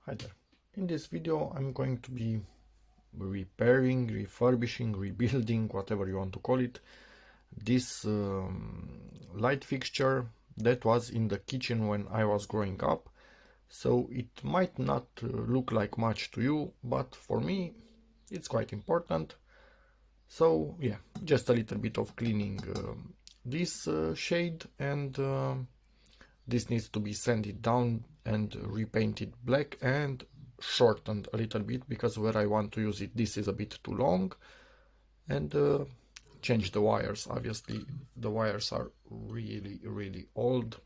Hi there. In this video I'm going to be repairing, refurbishing, rebuilding, whatever you want to call it, this light fixture that was in the kitchen when I was growing up. So it might not look like much to you, but for me it's quite important. So yeah, just a little bit of cleaning this shade, and this needs to be sanded down and repainted black and shortened a little bit, because where I want to use it, this is a bit too long, and change the wires. Obviously the wires are really old,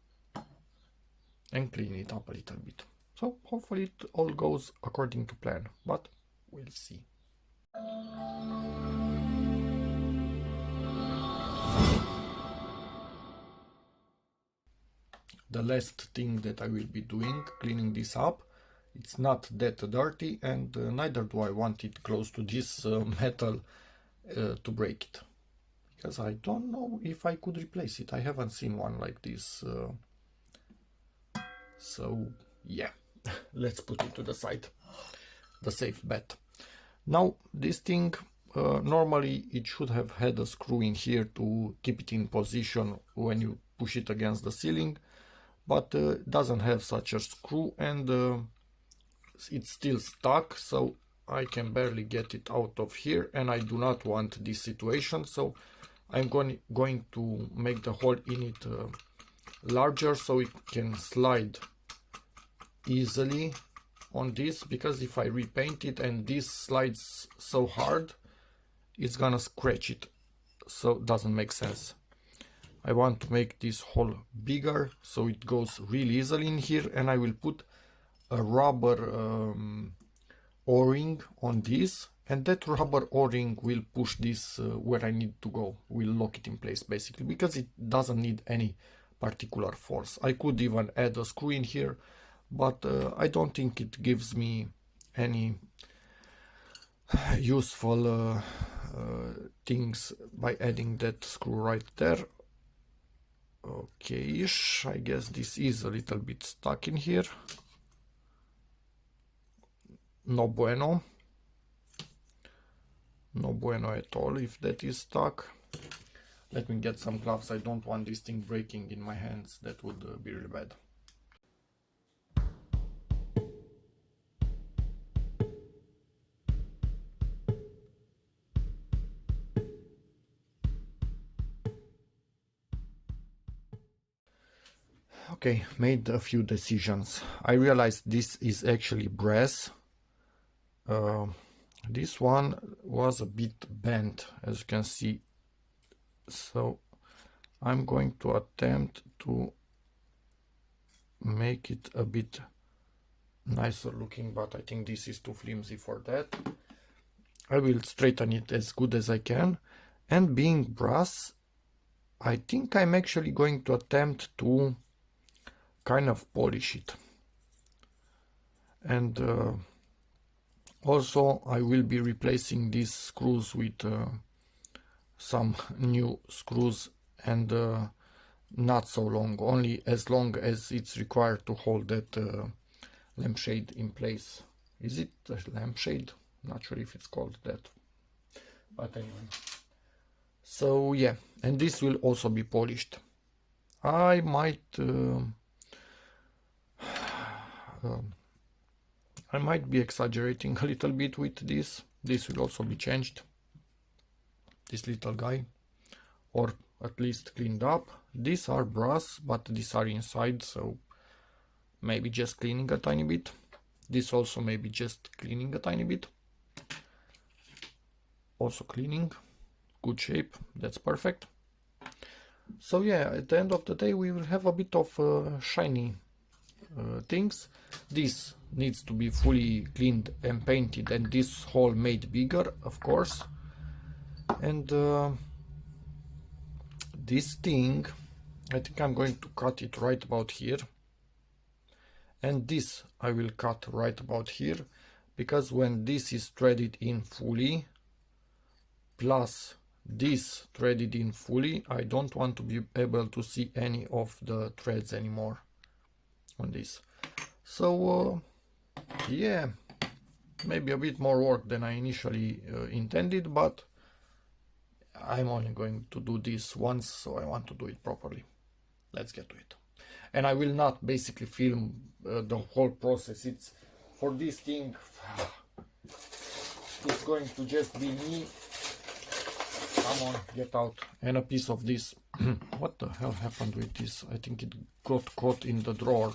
and clean it up a little bit. So hopefully it all goes according to plan, but we'll see. The last thing that I will be doing, cleaning this up. It's not that dirty, and neither do I want it close to this metal to break it, because I don't know if I could replace it. I haven't seen one like this, so yeah, let's put it to the side, the safe bet. Now this thing, normally it should have had a screw in here to keep it in position when you push it against the ceiling, but doesn't have such a screw, and it's still stuck, so I can barely get it out of here, and I do not want this situation. So I'm going to make the hole in it larger, so it can slide easily on this, because if I repaint it and this slides so hard, it's gonna scratch it, so it doesn't make sense. I want to make this hole bigger so it goes really easily in here, and I will put a rubber o-ring on this, and that rubber o-ring will push this where I need to go, will lock it in place basically, because it doesn't need any particular force. I could even add a screw in here, but I don't think it gives me any useful things by adding that screw right there. Okay-ish, I guess this is a little bit stuck in here. No bueno. No bueno at all if that is stuck. Let me get some gloves. I don't want this thing breaking in my hands. That would be really bad. Okay, made a few decisions. I realized this is actually brass. This one was a bit bent, as you can see, so I'm going to attempt to make it a bit nicer looking, but I think this is too flimsy for that. I will straighten it as good as I can, and being brass, I think I'm actually going to attempt to kind of polish it. And also I will be replacing these screws with some new screws, and not so long, only as long as it's required to hold that lampshade in place. Is it a lampshade? Not sure if it's called that, but anyway. So yeah, and this will also be polished. I might I might be exaggerating a little bit with this. This will also be changed, this little guy, or at least cleaned up. These are brass, but these are inside, so maybe just cleaning a tiny bit. This also maybe just cleaning a tiny bit. Also cleaning, good shape, that's perfect. So yeah, at the end of the day we will have a bit of shiny things. This needs to be fully cleaned and painted, and this hole made bigger, of course. And this thing, I think I'm going to cut it right about here, and this I will cut right about here, because when this is threaded in fully, plus this threaded in fully, I don't want to be able to see any of the threads anymore on this. So yeah, maybe a bit more work than I initially intended, but I'm only going to do this once, so I want to do it properly. Let's get to it. And I will not basically film the whole process. It's for this thing, it's going to just be me. Come on, get out. And a piece of this. What the hell happened with this? I think it got caught in the drawer.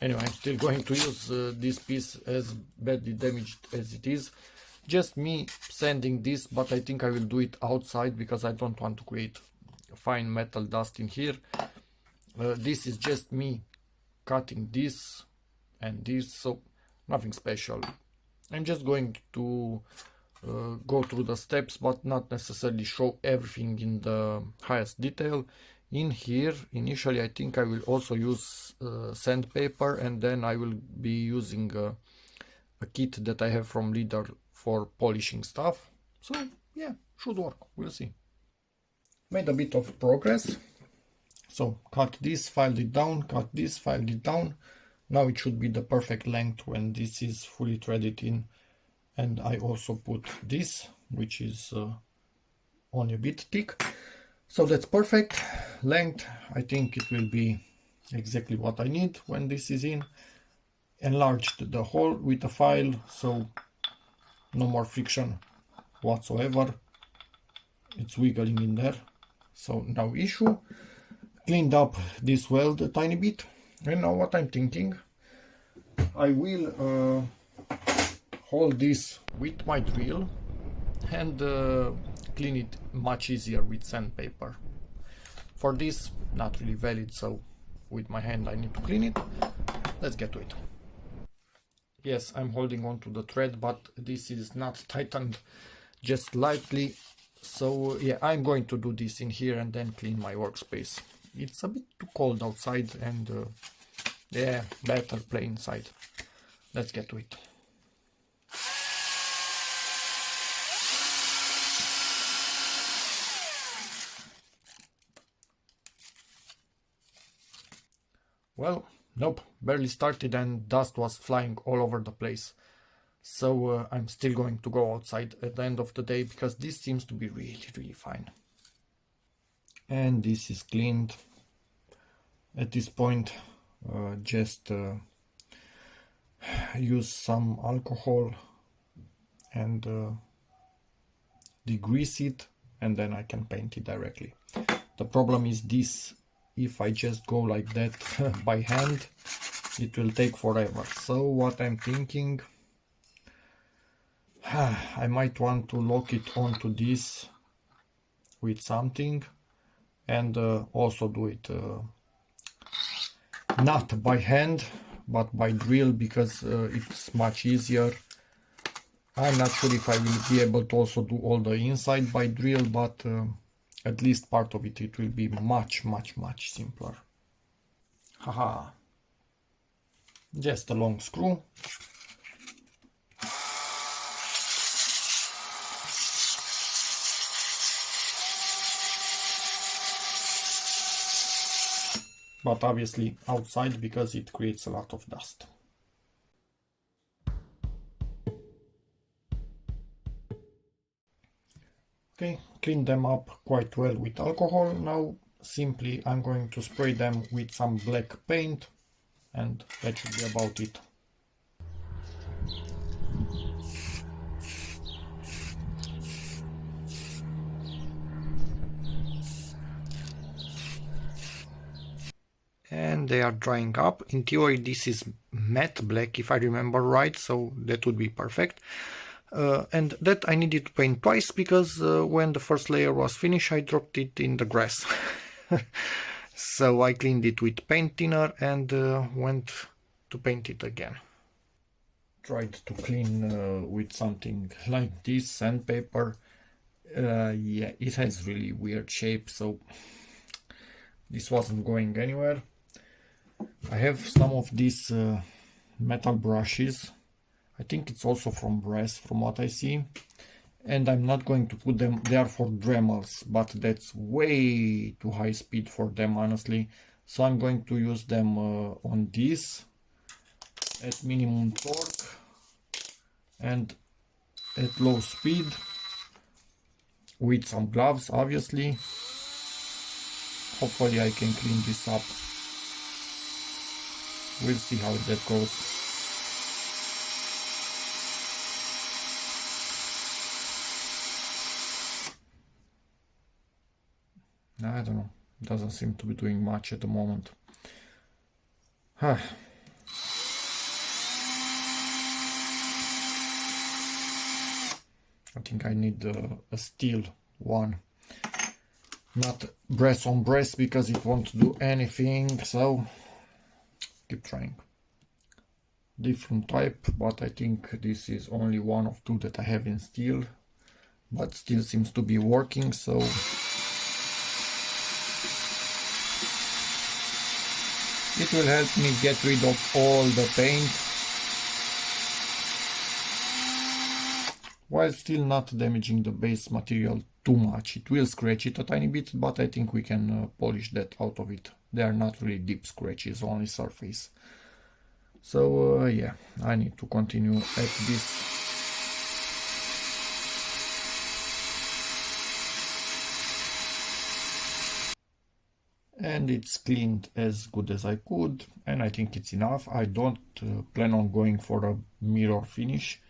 Anyway, I'm still going to use this piece, as badly damaged as it is. Just me sanding this, but I think I will do it outside because I don't want to create fine metal dust in here. This is just me cutting this and this, so nothing special. I'm just going to go through the steps, but not necessarily show everything in the highest detail. In here, initially, I think I will also use sandpaper, and then I will be using a kit that I have from Leader for polishing stuff. So yeah, should work. We'll see. Made a bit of progress. So cut this, filed it down, cut this, filed it down. Now it should be the perfect length when this is fully threaded in. And I also put this, which is only a bit thick. So that's perfect length. I think it will be exactly what I need when this is in. Enlarged the hole with a file, so no more friction whatsoever. It's wiggling in there, so no issue. Cleaned up this weld a tiny bit. And now what I'm thinking, I will hold this with my drill and clean it much easier with sandpaper. For this, not really valid, so with my hand I need to clean it. Let's get to it. Yes, I'm holding on to the thread, but this is not tightened, just lightly. So yeah, I'm going to do this in here and then clean my workspace. It's a bit too cold outside, and yeah, better play inside. Let's get to it. Well, nope, barely started and dust was flying all over the place. So I'm still going to go outside at the end of the day because this seems to be really fine. And this is cleaned. At this point, just use some alcohol and degrease it, and then I can paint it directly. The problem is this: if I just go like that by hand, it will take forever. So what I'm thinking, I might want to lock it onto this with something, and also do it not by hand but by drill, because it's much easier. I'm not sure if I will be able to also do all the inside by drill, but at least part of it will be much simpler. Haha. Just a long screw. But obviously outside, because it creates a lot of dust. Okay, clean them up quite well with alcohol. Now simply I'm going to spray them with some black paint, and that should be about it. And they are drying up. In theory this is matte black if I remember right, so that would be perfect. And that I needed to paint twice, because when the first layer was finished I dropped it in the grass. So I cleaned it with paint thinner and went to paint it again. Tried to clean with something like this, sandpaper. Yeah, it has really weird shape, so this wasn't going anywhere. I have some of these metal brushes. I think it's also from brass from what I see. And I'm not going to put them there for Dremels, but that's way too high speed for them, honestly. So I'm going to use them on this. at minimum torque and at low speed with some gloves, obviously. Hopefully I can clean this up. We'll see how that goes. I don't know, doesn't seem to be doing much at the moment. I think I need a steel one, not brass on brass, because it won't do anything, so keep trying. Different type, but I think this is only one of two that I have in steel, but still seems to be working, so it will help me get rid of all the paint while still not damaging the base material too much. It will scratch it a tiny bit, but I think we can polish that out of it. They are not really deep scratches, only surface. So yeah, I need to continue at this. And it's cleaned as good as I could, and I think it's enough. I don't plan on going for a mirror finish.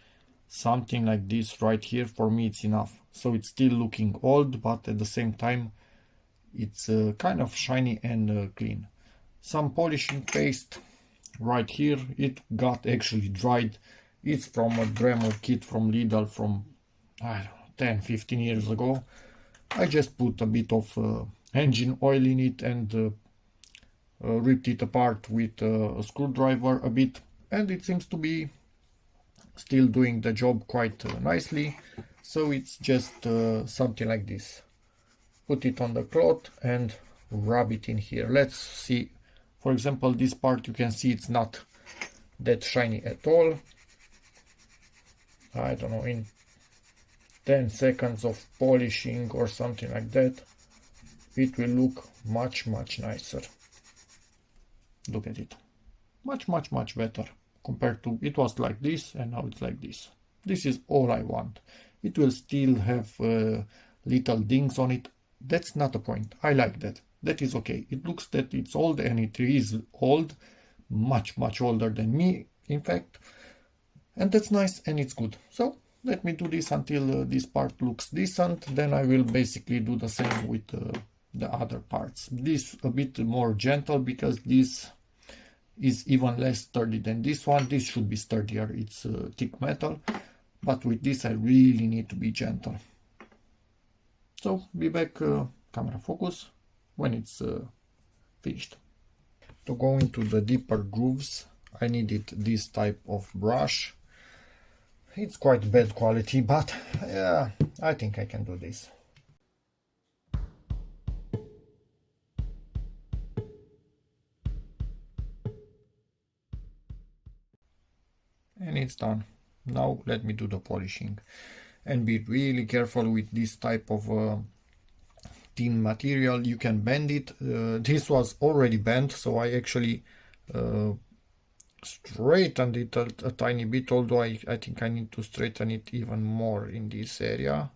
Something like this right here, for me it's enough. So it's still looking old, but at the same time it's kind of shiny and clean. Some polishing paste right here, it got actually dried. It's from a Dremel kit from Lidl from, I don't know, 10-15 years ago. I just put a bit of engine oil in it and ripped it apart with a screwdriver a bit, and it seems to be still doing the job quite nicely. So it's just something like this. Put it on the cloth and rub it in here. Let's see. For example, this part, you can see it's not that shiny at all. I don't know, in 10 seconds of polishing or something like that, it will look much nicer. Look at it. Much better compared to, it was like this and now it's like this. This is all I want. It will still have little dings on it. That's not the point. I like that. That is okay. It looks that it's old, and it is old, much older than me, in fact. And that's nice and it's good. So let me do this until this part looks decent. Then I will basically do the same with the other parts. This a bit more gentle because this is even less sturdy than this one. This should be sturdier. It's thick metal. But with this I really need to be gentle. So be back, camera focus, when it's finished. To go into the deeper grooves, I needed this type of brush. It's quite bad quality, but yeah, I think I can do this. And it's done. Now let me do the polishing. And be really careful with this type of thin material. You can bend it. This was already bent, so I actually straightened it a tiny bit, although I think I need to straighten it even more in this area.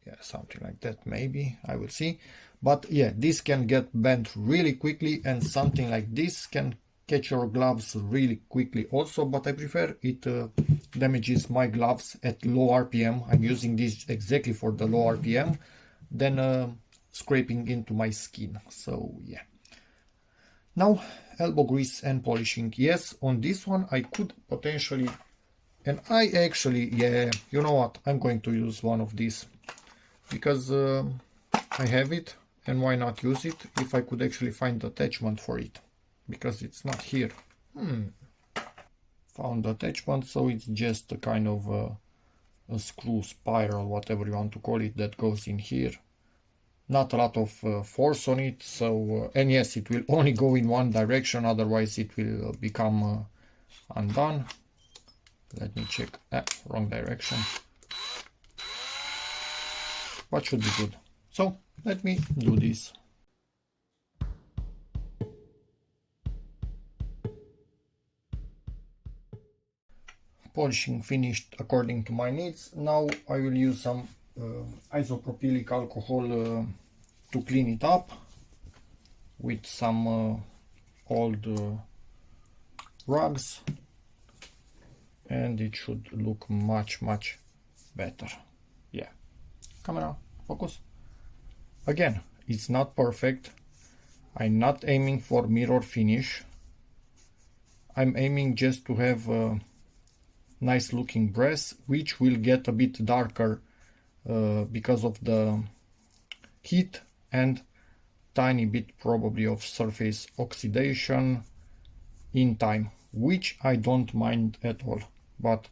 Yeah, something like that, maybe. I will see. But yeah, this can get bent really quickly, and something like this can catch your gloves really quickly also, but I prefer it damages my gloves at low RPM. I'm using this exactly for the low RPM, than scraping into my skin. So yeah. Now elbow grease and polishing. Yes, on this one I could potentially, and I actually, yeah, you know what, I'm going to use one of these because I have it, and why not use it if I could actually find the attachment for it, because it's not here. Found the attachment, so it's just a kind of a screw spiral, whatever you want to call it, that goes in here. Not a lot of force on it, so and yes, it will only go in one direction, otherwise it will become undone. Let me check. Wrong direction, but should be good. So let me do this. polishing finished according to my needs. Now I will use some isopropylic alcohol to clean it up with some old rugs, and it should look much better. Yeah, camera focus. Again, it's not perfect. I'm not aiming for mirror finish. I'm aiming just to have a nice looking brass, which will get a bit darker because of the heat and tiny bit probably of surface oxidation in time, which I don't mind at all, but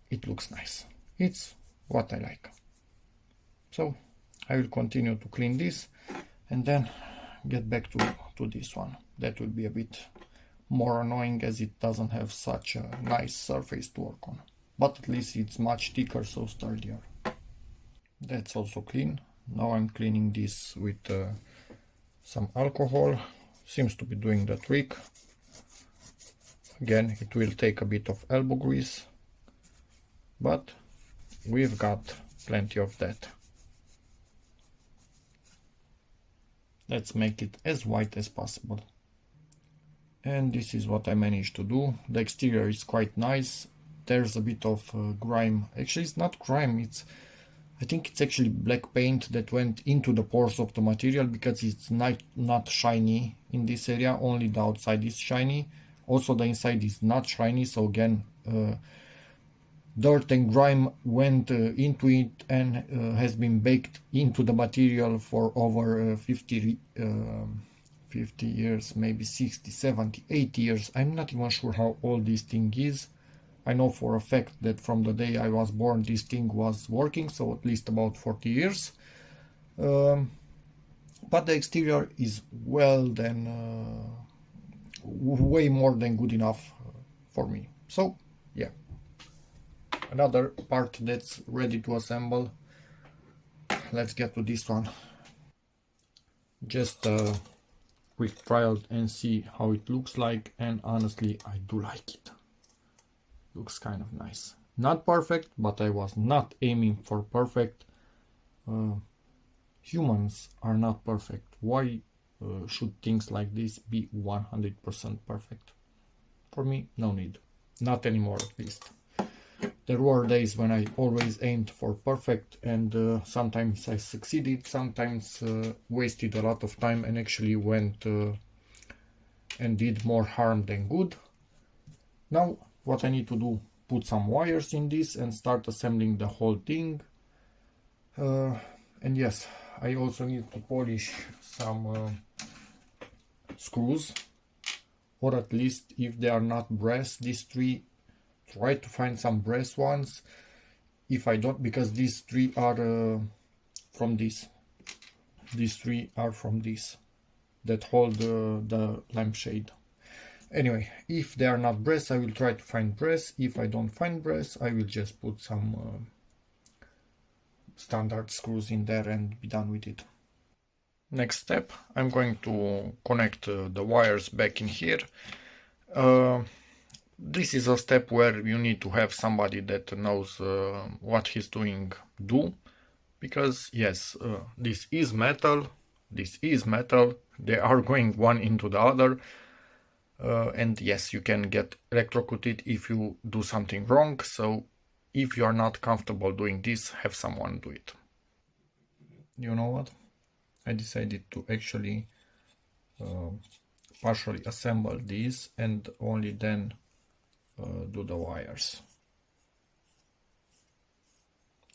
it looks nice. It's what I like. So I will continue to clean this and then get back to this one. That will be a bit more annoying as it doesn't have such a nice surface to work on, but at least it's much thicker, so sturdier. That's also clean. Now I'm cleaning this with some alcohol. Seems to be doing the trick. Again, it will take a bit of elbow grease, but we've got plenty of that. Let's make it as white as possible. And this is what I managed to do. The exterior is quite nice. There's a bit of grime. Actually, it's not grime, I think it's actually black paint that went into the pores of the material, because it's not shiny in this area. Only the outside is shiny. Also the inside is not shiny, so again dirt and grime went into it and has been baked into the material for over 50 years, maybe 60, 70, 80 years. I'm not even sure how old this thing is. I know for a fact that from the day I was born this thing was working, so at least about 40 years. But the exterior is way more than good enough for me. So yeah, another part that's ready to assemble. Let's get to this one. Just a quick trial and see how it looks like, and honestly I do like it. Looks kind of nice. Not perfect, but I was not aiming for perfect. Humans are not perfect. Why should things like this be 100% perfect? For me, no need. Not anymore, at least. There were days when I always aimed for perfect, and sometimes I succeeded, sometimes wasted a lot of time and actually went and did more harm than good. Now what I need to do, put some wires in this and start assembling the whole thing. And yes, I also need to polish some screws, or at least if they are not brass, these three, try to find some brass ones. If I don't, because these three are from this. These three are from this, that hold the lampshade. Anyway, if they are not brass, I will try to find brass. If I don't find brass, I will just put some standard screws in there and be done with it. Next step, I'm going to connect the wires back in here. This is a step where you need to have somebody that knows what he's doing because yes, this is metal, they are going one into the other. And yes, you can get electrocuted if you do something wrong, so if you are not comfortable doing this, have someone do it. You know what? I decided to actually partially assemble these and only then do the wires.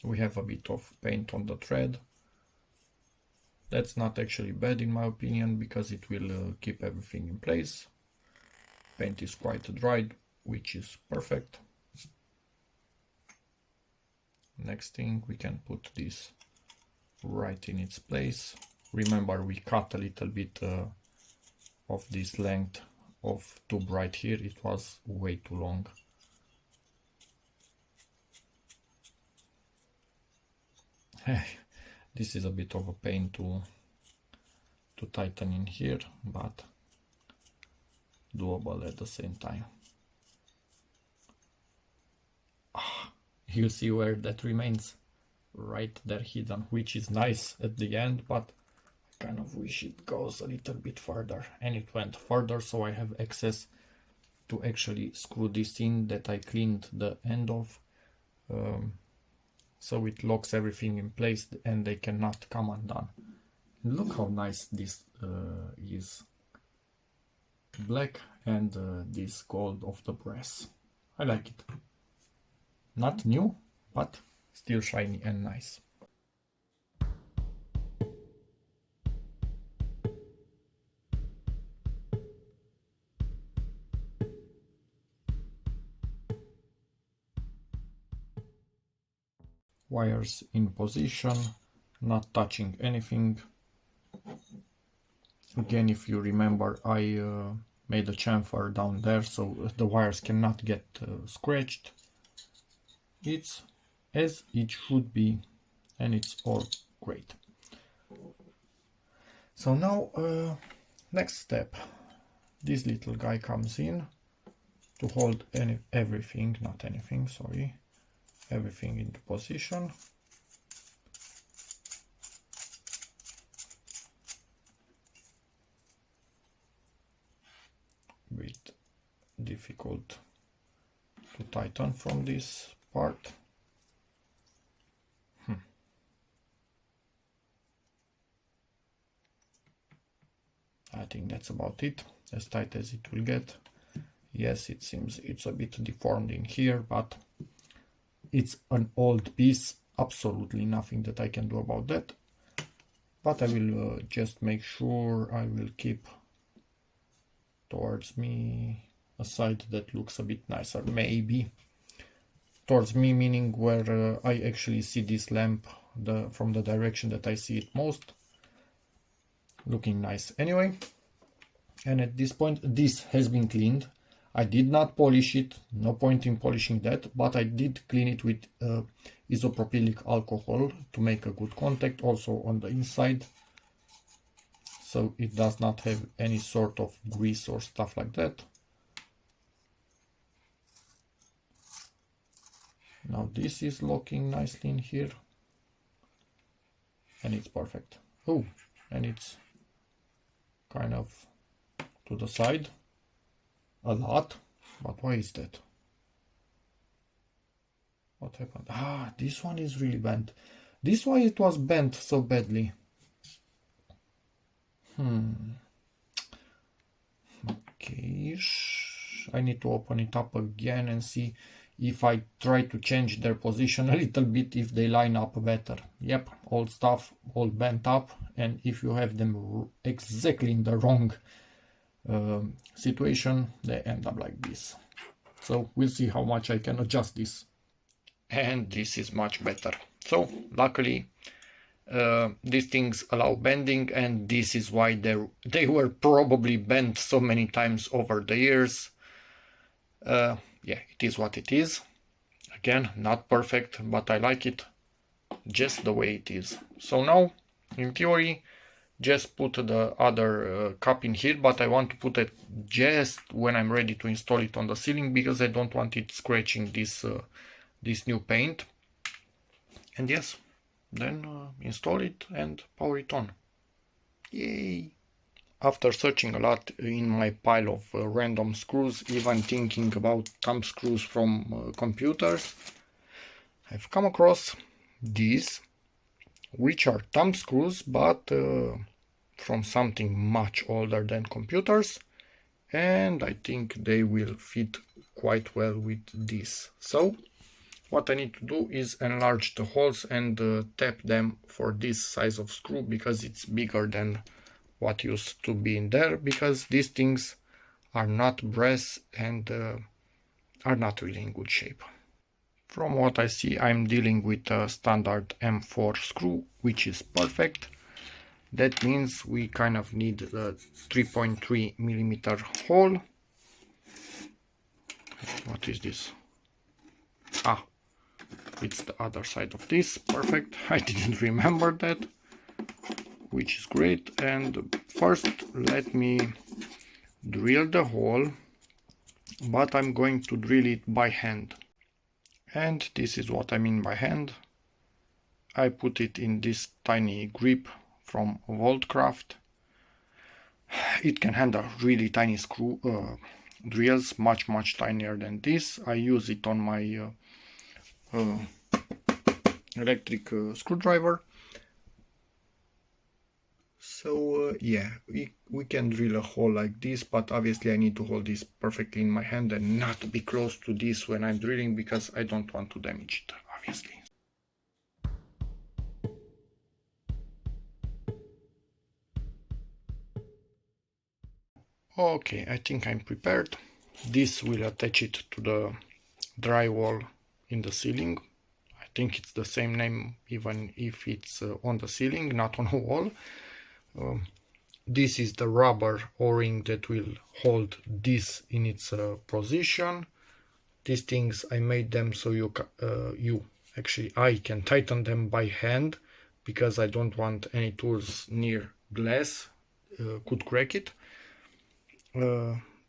We have a bit of paint on the thread. That's not actually bad in my opinion, because it will keep everything in place. Paint is quite dried, which is perfect. Next thing, we can put this right in its place. Remember, we cut a little bit of this length of tube right here. It was way too long. This is a bit of a pain to tighten in here, but doable at the same time. you see where that remains right there hidden, which is nice at the end, but I kind of wish it goes a little bit further, and it went further, so I have access to actually screw this in that I cleaned the end of, so it locks everything in place and they cannot come undone. Look how nice this is, black and this gold of the brass. I like it. Not new, but still shiny and nice. Wires in position, not touching anything. Again, if you remember, I made a chamfer down there so the wires cannot get scratched. It's as it should be, and it's all great. So now, next step, this little guy comes in to hold everything into position. Bit difficult to tighten from this part. I think that's about it, as tight as it will get. Yes, it seems it's a bit deformed in here, but it's an old piece, absolutely nothing that I can do about that. But I will just make sure I will keep towards me a side that looks a bit nicer, maybe. Towards me meaning where I actually see this lamp from the direction that I see it most. Looking nice anyway. And at this point, this has been cleaned. I did not polish it, no point in polishing that, but I did clean it with isopropylic alcohol to make a good contact also on the inside, so it does not have any sort of grease or stuff like that. Now this is locking nicely in here, and it's perfect. Oh, and it's kind of to the side a lot, but why is that? What happened? Ah, this one is really bent. This is why it was bent so badly. Okay, I need to open it up again and see if I try to change their position a little bit, if they line up better. Yep, old stuff, all bent up, and if you have them exactly in the wrong situation, they end up like this. So we'll see how much I can adjust this. And this is much better. So luckily these things allow bending, and this is why they were probably bent so many times over the years. Yeah, it is what it is. Again, not perfect, but I like it just the way it is. So now, in theory, just put the other cup in here, but I want to put it just when I'm ready to install it on the ceiling, because I don't want it scratching this new paint. And yes, then install it and power it on. Yay! After searching a lot in my pile of random screws, even thinking about thumb screws from computers, I've come across these, which are thumb screws, but from something much older than computers, and I think they will fit quite well with this. So what I need to do is enlarge the holes and tap them for this size of screw, because it's bigger than what used to be in there, because these things are not brass and are not really in good shape. From what I see, I'm dealing with a standard M4 screw, which is perfect. That means we kind of need the 3.3 millimeter hole. What is this? Ah, it's the other side of this. Perfect. I didn't remember that, which is great. And first, let me drill the hole, but I'm going to drill it by hand. And this is what I mean by hand. I put it in this tiny grip from Voltcraft. It can handle really tiny screw drills, much tinier than this. I use it on my electric screwdriver. So yeah, we can drill a hole like this, but obviously I need to hold this perfectly in my hand and not be close to this when I'm drilling, because I don't want to damage it, obviously. Okay, I think I'm prepared. This will attach it to the drywall in the ceiling. I think it's the same name even if it's on the ceiling, not on a wall. This is the rubber o-ring that will hold this in its position. These things, I made them so I can tighten them by hand, because I don't want any tools near glass, could crack it.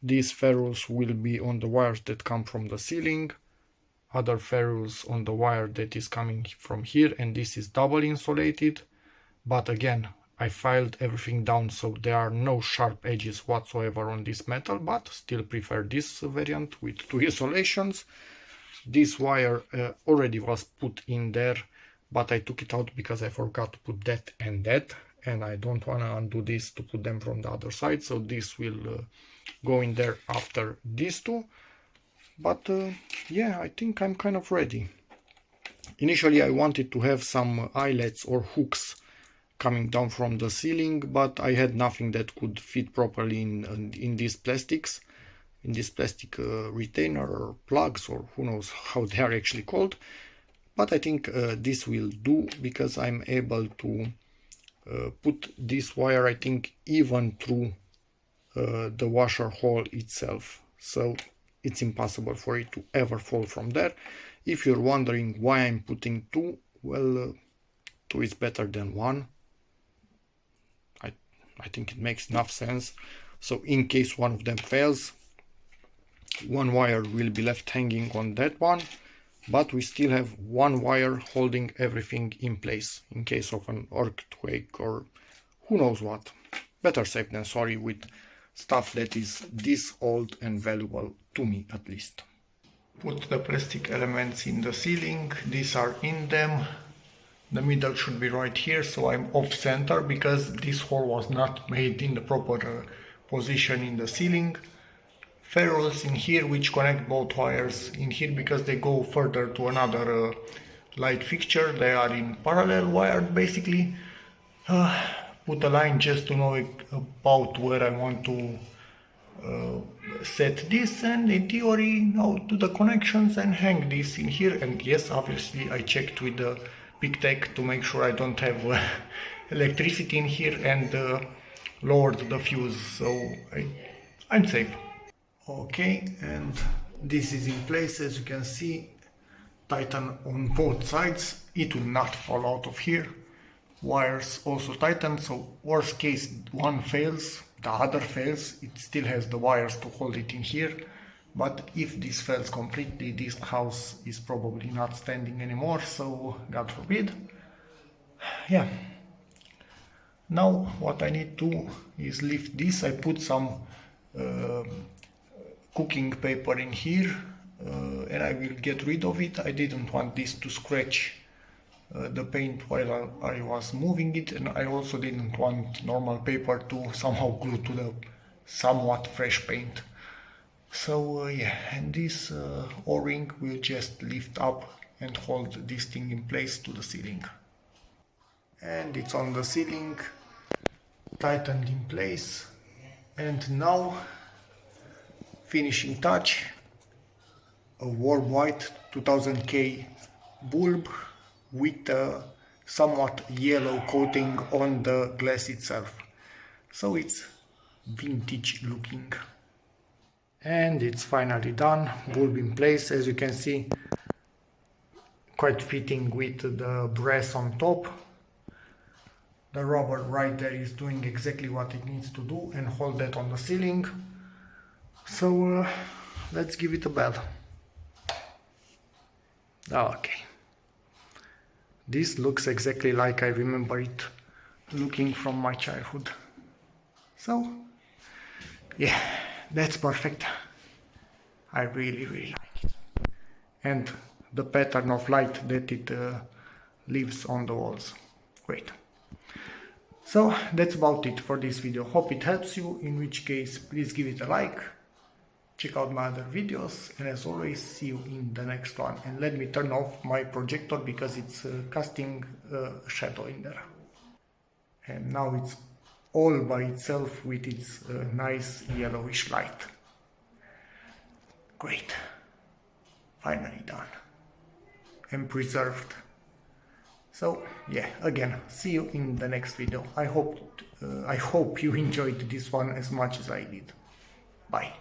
These ferrules will be on the wires that come from the ceiling, other ferrules on the wire that is coming from here, and this is double insulated. But again, I filed everything down so there are no sharp edges whatsoever on this metal, but still prefer this variant with 2 isolations. This wire already was put in there, but I took it out because I forgot to put that, and I don't want to undo this to put them from the other side, so this will go in there after these two. But yeah, I think I'm kind of ready. Initially I wanted to have some eyelets or hooks coming down from the ceiling, but I had nothing that could fit properly in these plastics, in this plastic retainer or plugs, or who knows how they are actually called. But I think this will do, because I'm able to put this wire, I think, even through the washer hole itself, so it's impossible for it to ever fall from there. If you're wondering why I'm putting 2, well, 2 is better than 1. I think it makes enough sense. So in case one of them fails, one wire will be left hanging on that one, but we still have one wire holding everything in place in case of an earthquake or who knows what. Better safe than sorry with stuff that is this old and valuable, to me at least. Put the plastic elements in the ceiling. These are in them. The middle should be right here, so I'm off center because this hole was not made in the proper position in the ceiling. Ferrules in here which connect both wires in here because they go further to another light fixture. They are in parallel wired basically. Put a line just to know about where I want to set this, and in theory now do the connections and hang this in here. And yes, obviously I checked with the Big Tech to make sure I don't have electricity in here, and lowered the fuse, so I'm safe. Okay, and this is in place, as you can see, tighten on both sides. It will not fall out of here. Wires also tightened, so worst case one fails, the other fails, it still has the wires to hold it in here. But if this fails completely, this house is probably not standing anymore, so God forbid. Yeah. Now what I need to do is lift this. I put some cooking paper in here, and I will get rid of it. I didn't want this to scratch the paint while I was moving it, and I also didn't want normal paper to somehow glue to the somewhat fresh paint. So yeah, and this O-ring will just lift up and hold this thing in place to the ceiling. And it's on the ceiling, tightened in place. And now, finishing touch, a warm white 2000K bulb with a somewhat yellow coating on the glass itself. So it's vintage looking. And it's finally done, bulb in place, as you can see, quite fitting with the brass on top. The rubber right there is doing exactly what it needs to do and hold that on the ceiling. So let's give it a bell. Okay. This looks exactly like I remember it looking from my childhood. So, yeah, that's perfect. I really, really like it. And the pattern of light that it leaves on the walls. Great. So that's about it for this video. Hope it helps you, in which case please give it a like, check out my other videos, and as always, see you in the next one. And let me turn off my projector because it's casting a shadow in there. And now it's all by itself with its nice yellowish light. Great. Finally done. And preserved. So yeah, again, see you in the next video. I hope you enjoyed this one as much as I did. Bye.